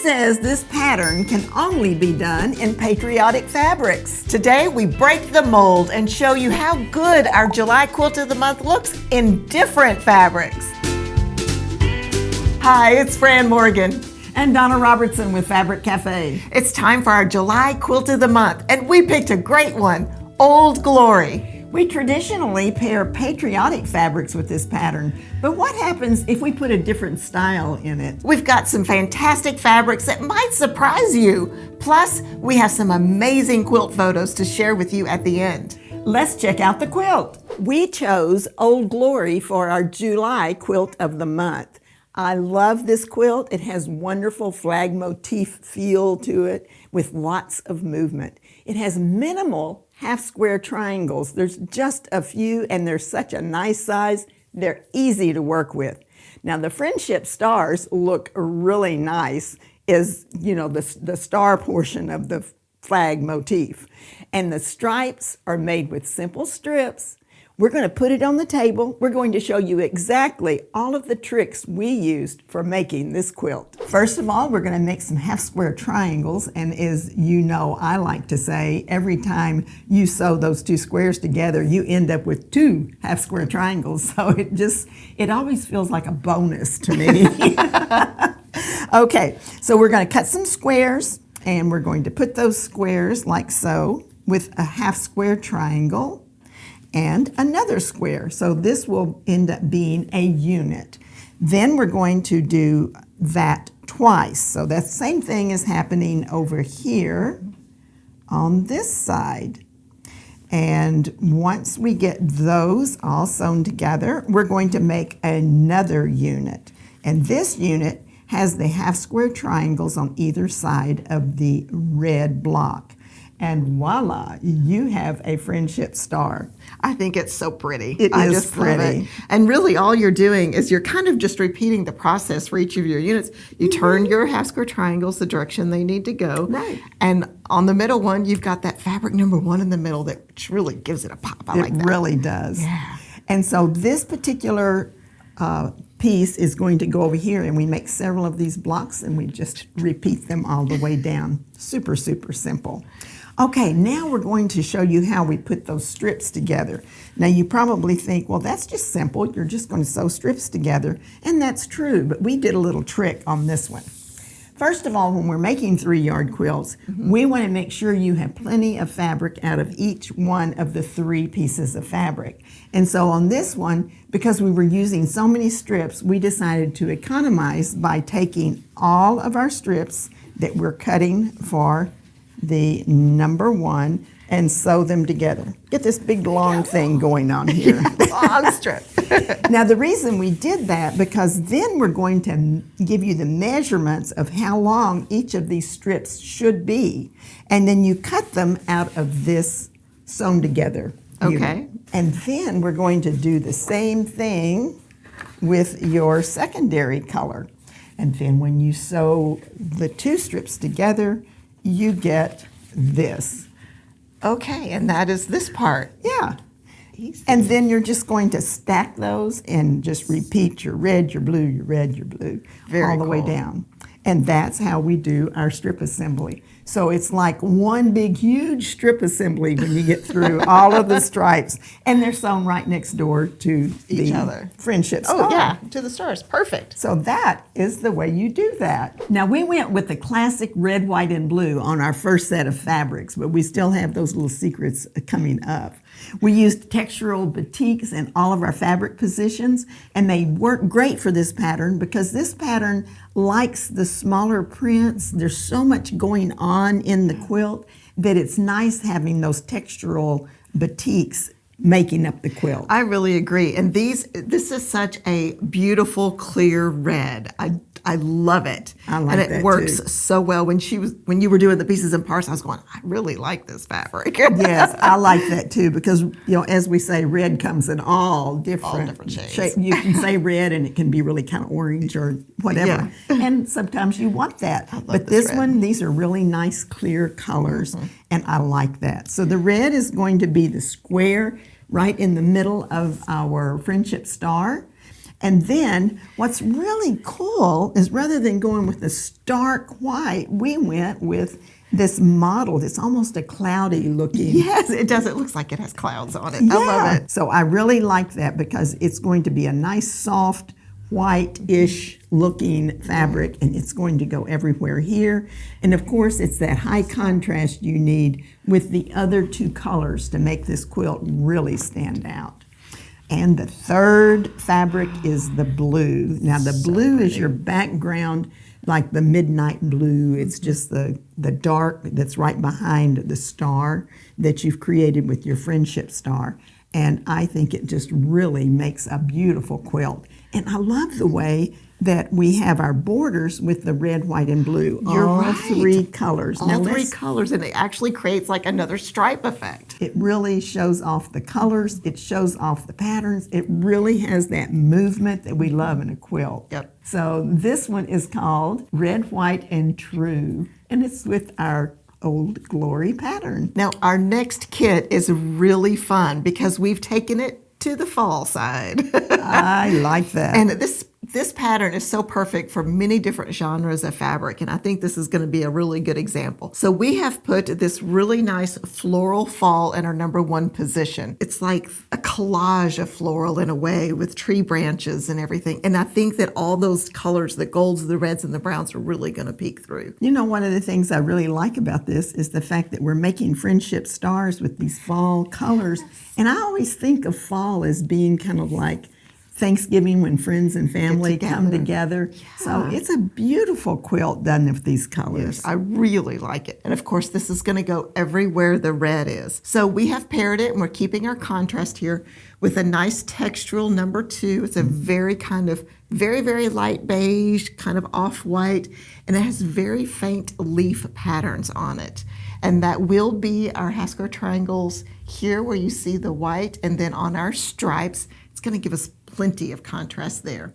says this pattern can only be done in patriotic fabrics? Today we break the mold and show you how good our July Quilt of the Month looks in different fabrics. Hi, it's Fran Morgan and Donna Robertson with Fabric Café. It's time for our July Quilt of the Month, and we picked a great one, Old Glory. We traditionally pair patriotic fabrics with this pattern, but what happens if we put a different style in it? We've got some fantastic fabrics that might surprise you. Plus, we have some amazing quilt photos to share with you at the end. Let's check out the quilt. We chose Old Glory for our July Quilt of the Month. I love this quilt. It has wonderful flag motif feel to it with lots of movement. It has minimal half square triangles. There's just a few, and they're such a nice size. They're easy to work with. Now the friendship stars look really nice, is the star portion of the flag motif. And the stripes are made with simple strips. We're going to put it on the table. We're going to show you exactly all of the tricks we used for making this quilt. First of all, we're going to make some half square triangles, and as you know, I like to say, every time you sew those two squares together, you end up with two half square triangles, so it always feels like a bonus to me. Okay, so we're going to cut some squares, and we're going to put those squares like so with a half square triangle and another square. So this will end up being a unit. Then we're going to do that twice. So that same thing is happening over here on this side. And once we get those all sewn together, we're going to make another unit. And this unit has the half square triangles on either side of the red block. And voila, you have a friendship star. I think it's so pretty. I just pretty. Love it. And really all you're doing is you're kind of just repeating the process for each of your units. You turn your half square triangles the direction they need to go. Right. And on the middle one, you've got that fabric number 1 in the middle that really gives it a pop. I like that. It really does. Yeah. And so this particular piece is going to go over here, and we make several of these blocks, and we just repeat them all the way down. Super, super simple. Okay, now we're going to show you how we put those strips together. Now you probably think, well, that's just simple. You're just going to sew strips together, and that's true, but we did a little trick on this one. First of all, when we're making 3-yard quilts, we want to make sure you have plenty of fabric out of each one of the 3 pieces of fabric. And so on this one, because we were using so many strips, we decided to economize by taking all of our strips that we're cutting for the number 1 and sew them together. Get this big long thing going on here. Long strip. Now the reason we did that, because then we're going to give you the measurements of how long each of these strips should be, and then you cut them out of this sewn together unit. Okay. And then we're going to do the same thing with your secondary color. And then when you sew the 2 strips together, you get this. Okay, and that is this part. Yeah. Easy. And then you're just going to stack those and just repeat your red, your blue, your red, your blue, all the way down. And that's how we do our strip assembly. So it's like one big, huge strip assembly when you get through all of the stripes, and they're sewn right next door to each the other. Friendship star. Oh yeah, to the stars. Perfect. So that is the way you do that. Now we went with the classic red, white, and blue on our first set of fabrics, but we still have those little secrets coming up. We used textural batiks in all of our fabric positions, and they work great for this pattern because this pattern likes the smaller prints. There's so much going on in the quilt that it's nice having those textural batiks making up the quilt. I really agree. And this is such a beautiful, clear red. I love it. I like that and it works too. so well. When you were doing the pieces and parts, I was going, I really like this fabric. Yes, I like that too, because as we say, red comes in all different shades. You can say red and it can be really kind of orange or whatever. Yeah. And sometimes you want that. But this this red. one, these are really nice clear colors, and I like that. So the red is going to be the square right in the middle of our friendship star. And then what's really cool is rather than going with the stark white, we went with this mottled. It's almost a cloudy looking. Yes, it does. It looks like it has clouds on it. I love it. So I really like that because it's going to be a nice soft white-ish looking fabric, and it's going to go everywhere here. And of course, it's that high contrast you need with the other two colors to make this quilt really stand out. And the third fabric is the blue. Now the blue is your background, like the midnight blue. It's just the dark that's right behind the star that you've created with your friendship star. And I think it just really makes a beautiful quilt. And I love the way that we have our borders with the red, white, and blue. You're all right. three colors. All three colors, and it actually creates like another stripe effect. It really shows off the colors. It shows off the patterns. It really has that movement that we love in a quilt. Yep. So this one is called Red, White, and True, and it's with our Old Glory pattern. Now, our next kit is really fun because we've taken it to the fall side. I like that. And this pattern is so perfect for many different genres of fabric, and I think this is going to be a really good example. So we have put this really nice floral fall in our number one position. It's like a collage of floral in a way with tree branches and everything. And I think that all those colors, the golds, the reds, and the browns are really going to peek through. You know, one of the things I really like about this is the fact that we're making friendship stars with these fall colors. And I always think of fall as being kind of like Thanksgiving when friends and family come together. Yeah. So it's a beautiful quilt done with these colors. Yes, I really like it. And of course, this is going to go everywhere the red is. So we have paired it, and we're keeping our contrast here with a nice textural number 2. It's a very kind of very, very light beige, kind of off-white, and it has very faint leaf patterns on it. And that will be our Haskell triangles here where you see the white, and then on our stripes, it's going to give us plenty of contrast there.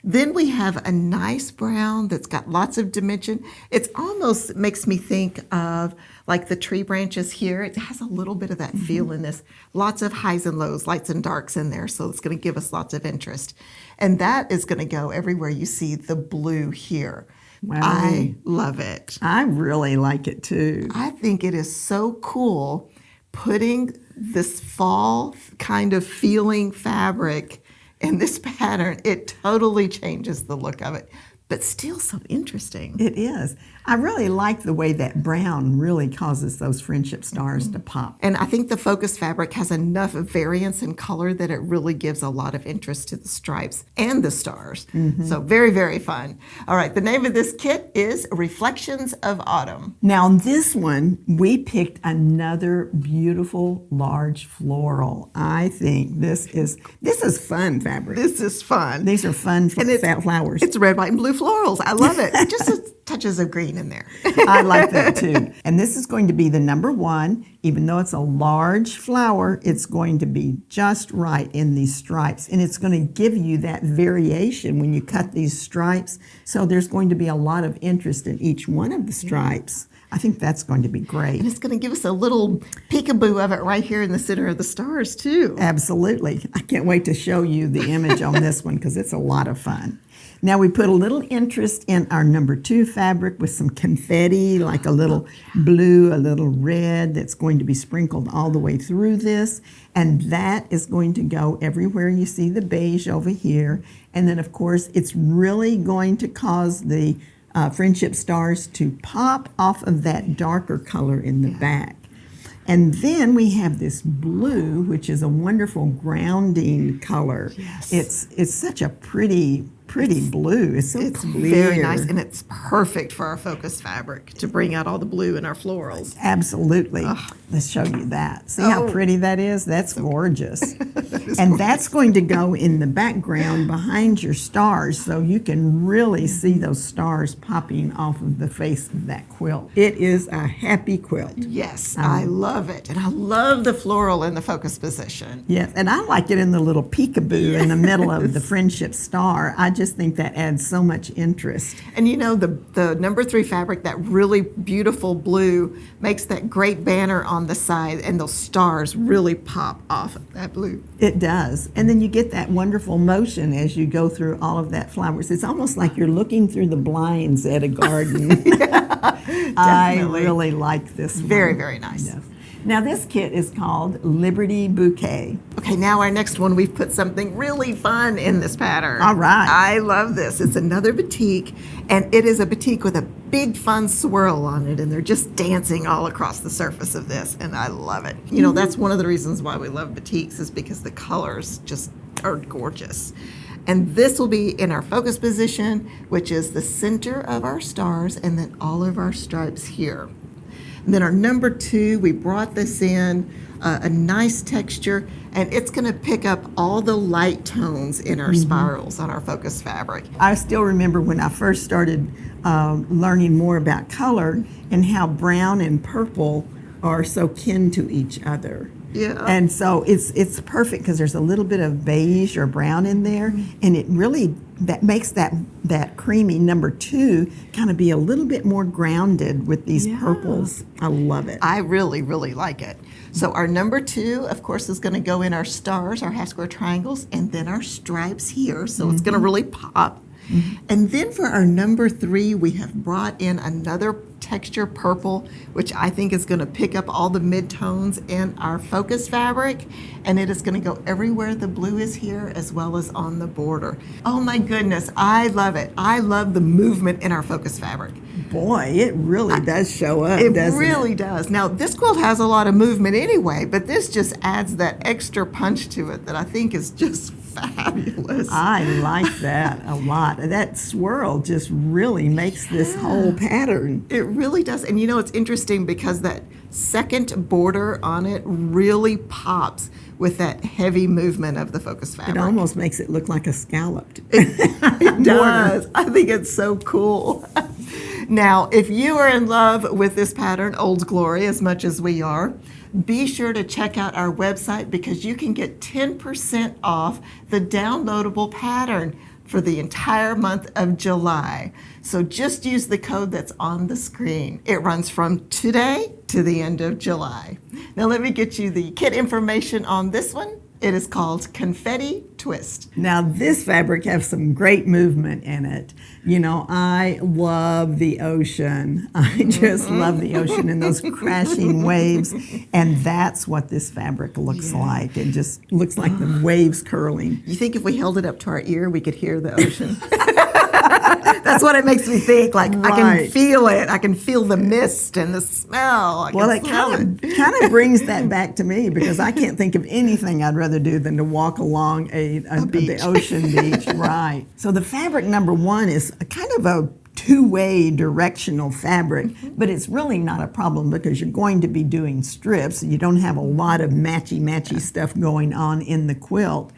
Then we have a nice brown that's got lots of dimension. It almost makes me think of like the tree branches here. It has a little bit of that feel in this. Lots of highs and lows, lights and darks in there, so it's going to give us lots of interest. And that is going to go everywhere you see the blue here. Wow. I love it. I really like it too. I think it is so cool putting this fall kind of feeling fabric in this pattern. It totally changes the look of it, but still so interesting. It is. I really like the way that brown really causes those friendship stars to pop. And I think the focus fabric has enough variance in color that it really gives a lot of interest to the stripes and the stars. So very, very fun. All right, the name of this kit is Reflections of Autumn. Now on this one, we picked another beautiful large floral. I think this is fun fabric. This is fun. These are fun flowers. It's red, white, and blue florals. I love it. Just touches of green in there. I like that too. And this is going to be the number 1. Even though it's a large flower, it's going to be just right in these stripes. And it's going to give you that variation when you cut these stripes. So there's going to be a lot of interest in each one of the stripes. I think that's going to be great. And it's going to give us a little peekaboo of it right here in the center of the stars too. Absolutely. I can't wait to show you the image on this one because it's a lot of fun. Now we put a little interest in our number 2 fabric with some confetti, like a little blue, a little red that's going to be sprinkled all the way through this. And that is going to go everywhere you see the beige over here. And then of course it's really going to cause the friendship stars to pop off of that darker color in the back. And then we have this blue, which is a wonderful grounding color. Yes. It's such a pretty blue. It's so clear. Very nice, and it's perfect for our focus fabric to bring out all the blue in our florals. Absolutely. Let's show you that. See how pretty that is? That's gorgeous. And that's going to go in the background behind your stars, so you can really see those stars popping off of the face of that quilt. It is a happy quilt. Yes, I love it. And I love the floral in the focus position. Yes, and I like it in the little peekaboo in the middle of the friendship star. I just think that adds so much interest. And you know, the number 3 fabric, that really beautiful blue, makes that great banner on the side, and those stars really pop off of that blue. It does. And then you get that wonderful motion as you go through all of that flowers. It's almost like you're looking through the blinds at a garden. I really like this one. Very, very nice. Yes. Now this kit is called Liberty Bouquet. Okay, now our next one, we've put something really fun in this pattern. All right. I love this. It's another batik, and it is a batik with a big fun swirl on it, and they're just dancing all across the surface of this, and I love it. You know, that's one of the reasons why we love batiks, is because the colors just are gorgeous. And this will be in our focus position, which is the center of our stars, and then all of our stripes here. And then our number 2, we brought this in, a nice texture, and it's going to pick up all the light tones in our spirals on our focus fabric. I still remember when I first started learning more about color and how brown and purple are so kin to each other. Yeah. And so it's perfect because there's a little bit of beige or brown in there, and it really that makes that creamy number 2 kind of be a little bit more grounded with these purples. I love it. I really, really like it. So our number 2, of course, is going to go in our stars, our half square triangles, and then our stripes here. So it's going to really pop. And then for our number 3, we have brought in another texture purple, which I think is going to pick up all the midtones in our focus fabric, and it is going to go everywhere the blue is here, as well as on the border. Oh my goodness, I love it. I love the movement in our focus fabric. Boy, it really does show up, It doesn't really it? does. Now, this quilt has a lot of movement anyway, but this just adds that extra punch to it that I think is just fabulous. I like that a lot. That swirl just really makes this whole pattern. It really does. And you know, it's interesting because that second border on it really pops with that heavy movement of the focus fabric. It almost makes it look like a scalloped. It does. I think it's so cool. Now, if you are in love with this pattern, Old Glory, as much as we are, be sure to check out our website, because you can get 10% off the downloadable pattern for the entire month of July. So just use the code that's on the screen. It runs from today to the end of July. Now let me get you the kit information on this one. It is called Confetti Twist. Now this fabric has some great movement in it. You know, I love the ocean. I just love the ocean and those crashing waves. And that's what this fabric looks like. It just looks like the waves curling. You think if we held it up to our ear, we could hear the ocean? That's what it makes me think. Like, I can feel it. I can feel the mist and the smell. Well, it kind of brings that back to me, because I can't think of anything I'd rather do than to walk along the ocean beach. Right. So the fabric number 1 is a kind of a two-way directional fabric, but it's really not a problem because you're going to be doing strips. You don't have a lot of matchy stuff going on in the quilt.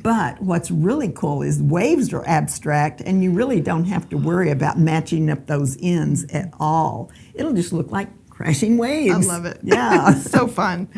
But what's really cool is waves are abstract, and you really don't have to worry about matching up those ends at all. It'll just look like crashing waves. I love it. Yeah. So fun.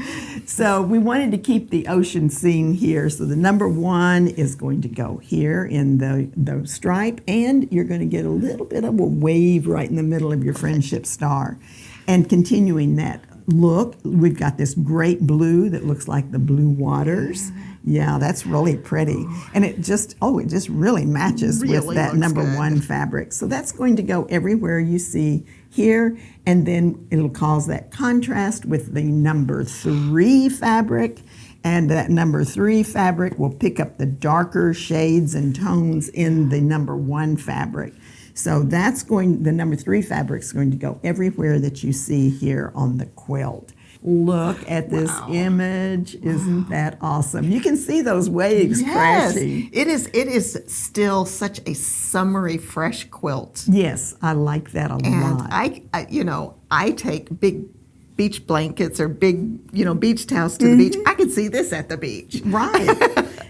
So we wanted to keep the ocean scene here. So the number 1 is going to go here in the stripe, and you're going to get a little bit of a wave right in the middle of your friendship star. And continuing that look, we've got this great blue that looks like the blue waters. Yeah, that's really pretty. And it just really matches with that number 1 fabric. So that's going to go everywhere you see here, and then it'll cause that contrast with the number 3 fabric. And that number 3 fabric will pick up the darker shades and tones in the number 1 fabric. So the number 3 fabric is going to go everywhere that you see here on the quilt. Look at this image. Isn't that awesome? You can see those waves crashing. It is still such a summery, fresh quilt. Yes, I like that a lot. I take big beach blankets or big, beach towels to the beach. I could see this at the beach. Right.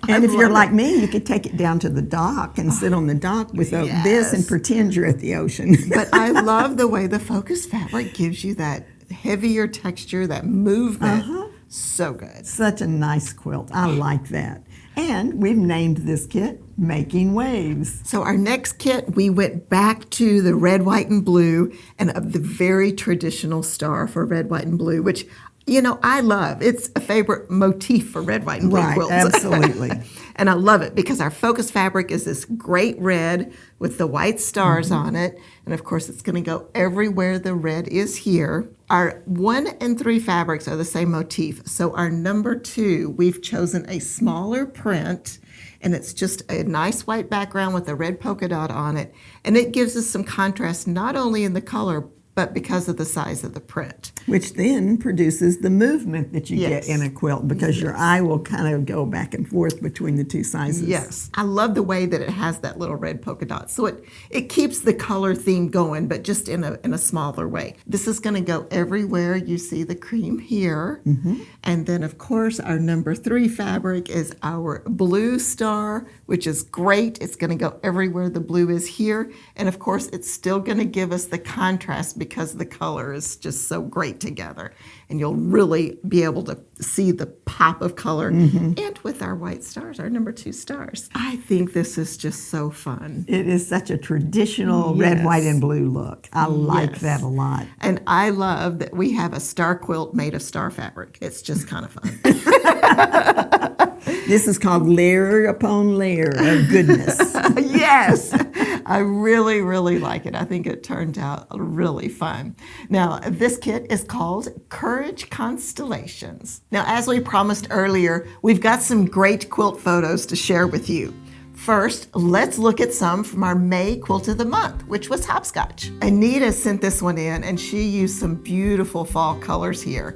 And if you're like me, you could take it down to the dock and sit on the dock with this and pretend you're at the ocean. But I love the way the focus fabric gives you that heavier texture, that movement. So good. Such a nice quilt. I like that. And we've named this kit Making Waves. So our next kit, we went back to the red, white, and blue, and of the very traditional star for red, white, and blue, which, you know, I love. It's a favorite motif for red, white, and blue Right, quilts. absolutely. And I love it because our focus fabric is this great red with the white stars on it. And of course, it's going to go everywhere the red is here. Our 1 and 3 fabrics are the same motif. So our number 2, we've chosen a smaller print, and it's just a nice white background with a red polka dot on it. And it gives us some contrast not only in the color, but because of the size of the print. Which then produces the movement that you Yes. get in a quilt, because your eye will kind of go back and forth between the two sizes. Yes, I love the way that it has that little red polka dot. So it keeps the color theme going, but just in a smaller way. This is going to go everywhere you see the cream here. And then, of course, our number 3 fabric is our blue star, which is great. It's going to go everywhere the blue is here. And, of course, it's still going to give us the contrast because the color is just so great together. And you'll really be able to see the pop of color. And with our white stars, our number 2 stars. I think this is just so fun. It is such a traditional red, Yes. white, and blue look. I like Yes. that a lot. And I love that we have a star quilt made of star fabric. It's just kind of fun. This is called layer upon layer of goodness. Yes, I really, really like it. I think it turned out really fun. Now, this kit is called Courage Constellations. Now, as we promised earlier, we've got some great quilt photos to share with you. First, let's look at some from our May Quilt of the Month, which was hopscotch. Anita sent this one in, and she used some beautiful fall colors here.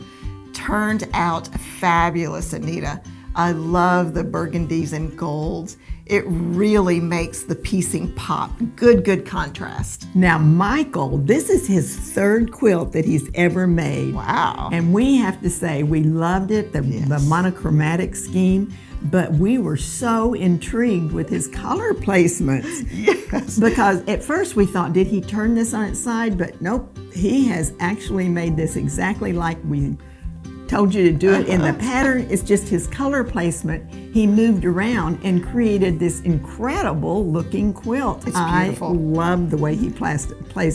Turned out fabulous, Anita. I love the burgundies and golds. It really makes the piecing pop. Good contrast. Now, Michael, this is his 3rd quilt that he's ever made. Wow. And we have to say we loved it, the monochromatic scheme, but we were so intrigued with his color placements. Yes. Because at first we thought, did he turn this on its side? But nope, he has actually made this exactly like we told you to do it in the pattern. It's just his color placement. He moved around and created this incredible looking quilt. It's beautiful. I love the way he placed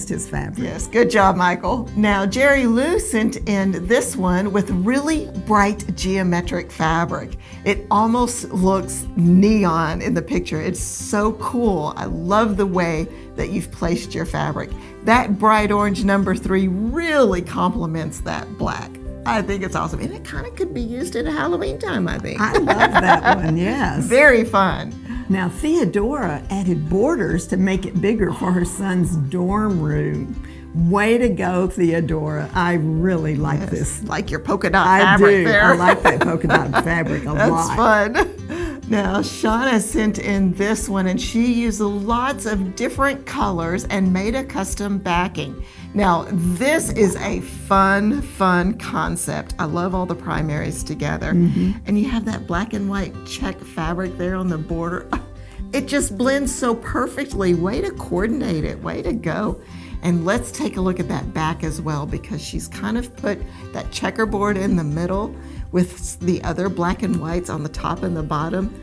his fabric. Yes, good job, Michael. Now, Jerry Lou sent in this one with really bright geometric fabric. It almost looks neon in the picture. It's so cool. I love the way that you've placed your fabric. That bright orange number 3 really complements that black. I think it's awesome. And it kind of could be used at Halloween time, I think. I love that one, yes. Very fun. Now, Theodora added borders to make it bigger for her son's dorm room. Way to go, Theodora. I really like this. Like your polka dot I fabric do. there. I like that polka dot fabric a That's lot. fun. Now, Shauna sent in this one, and she used lots of different colors and made a custom backing. Now, this is a fun concept. I love all the primaries together. And you have that black and white check fabric there on the border. It just blends so perfectly. Way to coordinate it. Way to go. And let's take a look at that back as well, because she's kind of put that checkerboard in the middle with the other black and whites on the top and the bottom.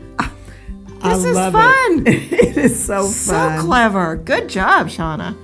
This is fun. It is so fun. So clever. Good job, Shauna.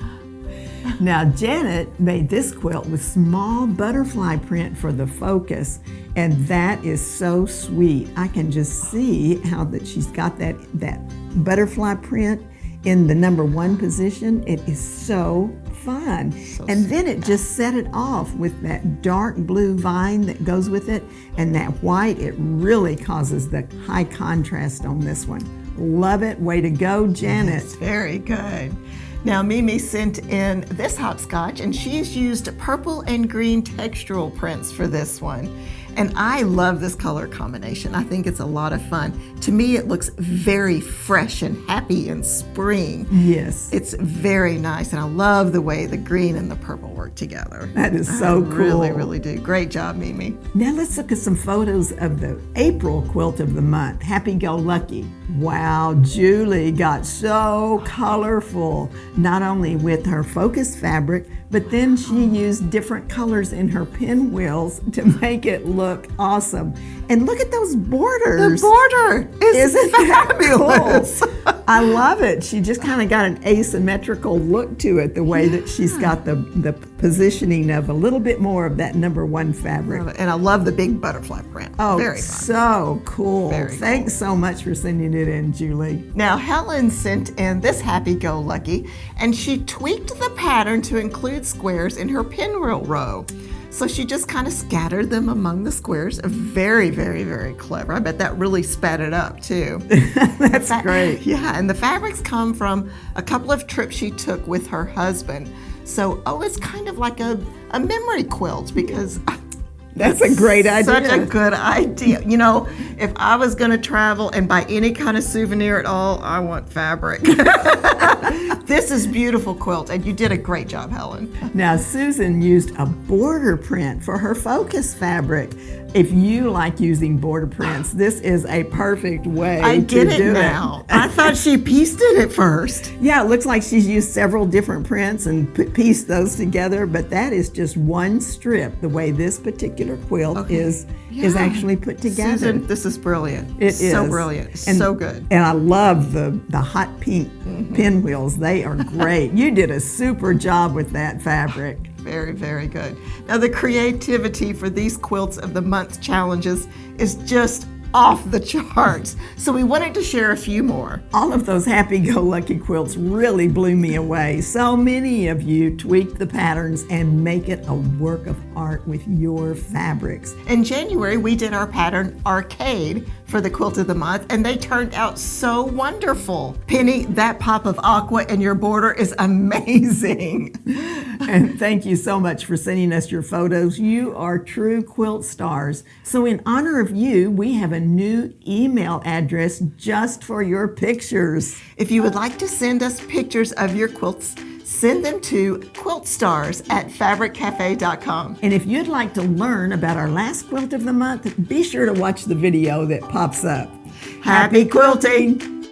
Now, Janet made this quilt with small butterfly print for the focus, and that is so sweet. I can just see how that she's got that butterfly print in the number 1 position. It is so fun. And then it just set it off with that dark blue vine that goes with it, and that white. It really causes the high contrast on this one. Love it. Way to go, Janet. It's very good. Now, Mimi sent in this hopscotch, and she's used purple and green textural prints for this one. And I love this color combination. I think it's a lot of fun. To me, it looks very fresh and happy in spring. Yes. It's very nice, and I love the way the green and the purple work work together. That is so cool. Really, really do. Great job, Mimi. Now let's look at some photos of the April quilt of the month, Happy Go Lucky. Wow, Julie got so colorful, not only with her focus fabric, but then she used different colors in her pinwheels to make it look awesome. And look at those borders. The border is fabulous. Cool? I love it. She just kind of got an asymmetrical look to it, the way that she's got the positioning of a little bit more of that number 1 fabric. And I love the big butterfly print. Oh, very fun. So cool. Very Thanks so much for sending it in, Julie. Now, Helen sent in this happy-go-lucky, and she tweaked the pattern to include squares in her pinwheel row. So she just kind of scattered them among the squares. Very, very, very clever. I bet that really sped it up, too. That's great. Yeah, and the fabrics come from a couple of trips she took with her husband. So, it's kind of like a memory quilt, because that's a great idea. Such a good idea. You know, if I was going to travel and buy any kind of souvenir at all, I want fabric. This is beautiful quilt, and you did a great job, Helen. Now, Susan used a border print for her focus fabric. If you like using border prints, this is a perfect way I to get it do now. I thought she pieced it at first. Yeah, it looks like she's used several different prints and pieced those together, but that is just one strip, the way this particular quilt is actually put together. Susan, this is brilliant. It is. So brilliant. And, so good. And I love the hot pink pinwheels. They are great. You did a super job with that fabric. Very, very good. Now, the creativity for these Quilts of the Month challenges is just off the charts. So we wanted to share a few more. All of those happy-go-lucky quilts really blew me away. So many of you tweak the patterns and make it a work of art with your fabrics. In January, we did our pattern Arcade for the Quilt of the Month, and they turned out so wonderful. Penny, that pop of aqua in your border is amazing. And thank you so much for sending us your photos. You are true quilt stars. So in honor of you, we have a new email address just for your pictures. If you would like to send us pictures of your quilts, send them to quiltstars@fabriccafe.com. And if you'd like to learn about our last quilt of the month, be sure to watch the video that pops up. Happy quilting!